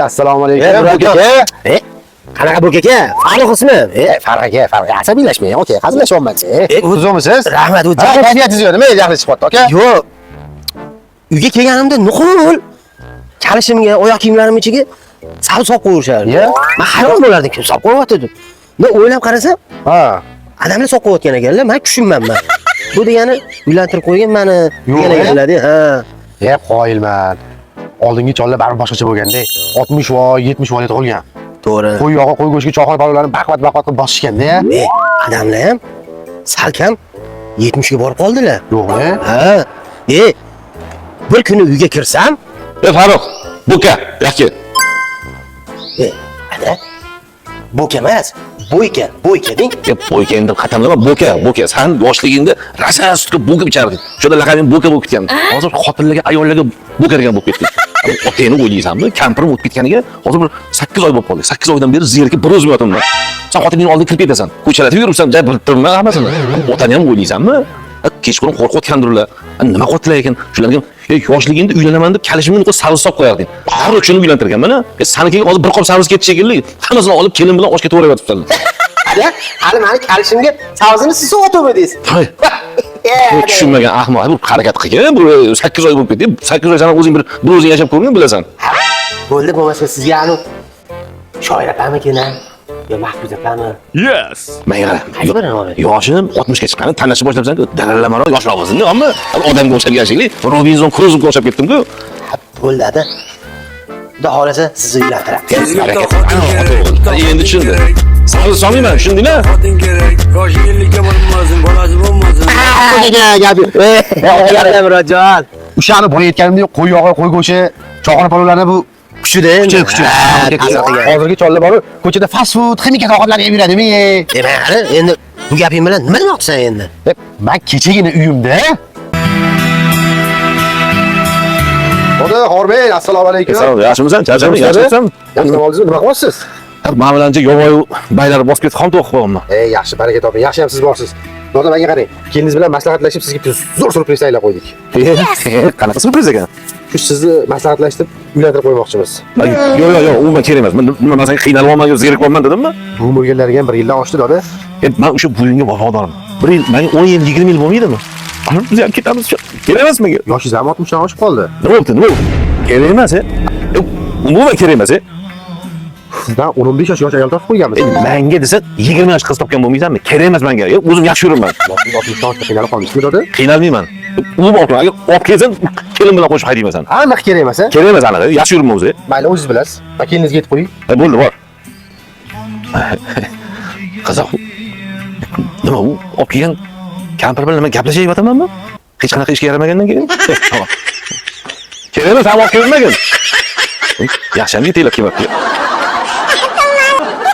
Assalomu alaykum. Buka aka. Qanaqa buka aka? Farruh ismi? Farq aka. Asabiylashmang. Okay, hazillashyapmiz. O'zimisiz? Rahmat, o'zi. Kayfiyatingiz nima? Yaxshi chiqyapti, aka. Yo'q. Uyga kelganimda nuqul kalishimga, oyoq kiyimlarim ichiga sal solib qo'yishardi. Men hayron bo'lardim, kim solib qo'yapti deb. Men o'ylab qarasam, adamlar solib qo'yotgan ekanlar, men tushunmayman. Bu degani uylantirib qo'ygan meni degan ekanlar-da. Qoyilman. Oldingi chollar baribir boshqacha bo'lganda, 60 voy, 70 voy tug'ilgan. To'g'ri. Qo'y yog'i, qo'y go'shtiga choyxona palonlarni baqvat qilib bosishganda. Adamlar ham salkam 70 ga borib qoldilar. Yo'qmi? Bir kuni uyga kirsam, Farruh, buka, yoki. ada. Bo'ka emas, bo'yka deng. Bo'yka endi qatamlama, bo'ka. Sen yoshligingda rasa sutga bo'ka ichardi. Shunda laqabing bo'ka bo'lib ketgan. Hozir xotinlarga, ayollarga bo'ka degan bo'lib ketdi. Otangni o'ylaysanmi? Kampirim o'tib ketganiga hozir bir 8 oy bo'lib qoldi. 8 oydan beri zerikib bir o'zim yotaman. Sen xotinning oldiga kirib ketasan. Ko'chalarda yuribsan, jay bilib turibman hammasini. Otani ham o'ylaysanmi? Kechqurun qo'rqayotgandirlar. Nima qo'rqitilar ekan? Shularga yoshligingda uylanaman deb kalishimni nuqul savz solib qo'yarding. Har uchun uylantirgan mana. Sanikiga hozir bir qop savz ketdi shekilli. Hammasini olib kelin bilan oshga to'g'rab yotibsanlar. Ada, hali meni kalishimga savzini siz sotib Hay. Tushunmagan ahmoq. Bu harakat qilgan. Bu 8 oy bo'lib ketdi. 8 oy sana o'zing bir o'zing yashab ko'rgan bilasan. Bo'ldi, bo'lmasa sizga anu shoir opamikin yo Mahfuz opami? Yes. Menga Qaysi yoshim 60 ga chiqqani tanlashni boshlabsan-ku. Dalalamaro yoshroq o'zingni, ammo odamga o'xshab yashaylik. Robinson Crusoe'ga o'xshab ketdim-ku. Bo'ldi ada. Xudo xolasa sizni uylantiramiz. Endi tushundim. Savz solmayman, tushundingmi? Xotin kerak, yoshi 50 ga bo'lmasin, bolasi bo'lmasin. Murodjon. O'shani borayotganimda qo'y yog'i, qo'y go'shti, choyxona palonlarni bu Kuchida. Hozirgi chollar bor, ko'chada fast food, ximika ovqatlarni yeb yuradimi? Endi bu gaping bilan nima demoqchisan endi? Men kechagina uyimda. Xorbey, assalomu alaykum. Yaxshimisan? Charchading? Yaxshimisan? Yaxshimisiz? Nima qilyapsiz? Men bilan yovoy baylar bosib ketib qolib qo'yapman. Yaxshi, baraka toping. Yaxshi ham siz borsiz. Nodam aka qarang. Keliniz bilan maslahatlashib sizga zo'r surpriz tayyorlab qo'ydik. Qanaqa surpriz ekan? Shu sizni maslahatlashtirib uylantirib qo'ymoqchimiz. Yo'q, umuman kerak emas. Men nima sen qiynalyapman yo zerikibman dedimmi? Bu bo'lganlariga ham 1 yildan oshdi doda. Men o'sha buyunga vafodorman. 1 yil, menga 10 yil, 20 yil bo'lmaydimi? Biz ham ketamiz. Kerak emas menga. Yoshingiz ham 60 dan oshib qoldi. Nima bo'ldi? Kerak emas, umuman kerak emas. Sizdan 15 yosh ayol topib qo'yganmiz. Menga desa 20 yosh qiz topgan bo'lmaysanmi? Kerak emas menga. O'zim yaxshi yuraman. 60 dan oshib qiynalib qolmishmi doda? Qiynalmayman. Umuman olib, agar olib kelsang, kelin bilan qo'shib haydayman. Aniq kerak emas, a? Kerak emas aniq. Yaxshi yuribman o'zi. Mayli, o'zingiz bilasiz. Vakilinizga yetib qo'ying. Bo'ldi, bor. Qiziq. Nima u? Olib kelgan kampir bilan nima gaplashib yotamanmi? Hech qanaqa ishga yaramagandan keyin. Kerak emas, ham olib kelmagin. Yaxshi ham yetaklar kelmabdi.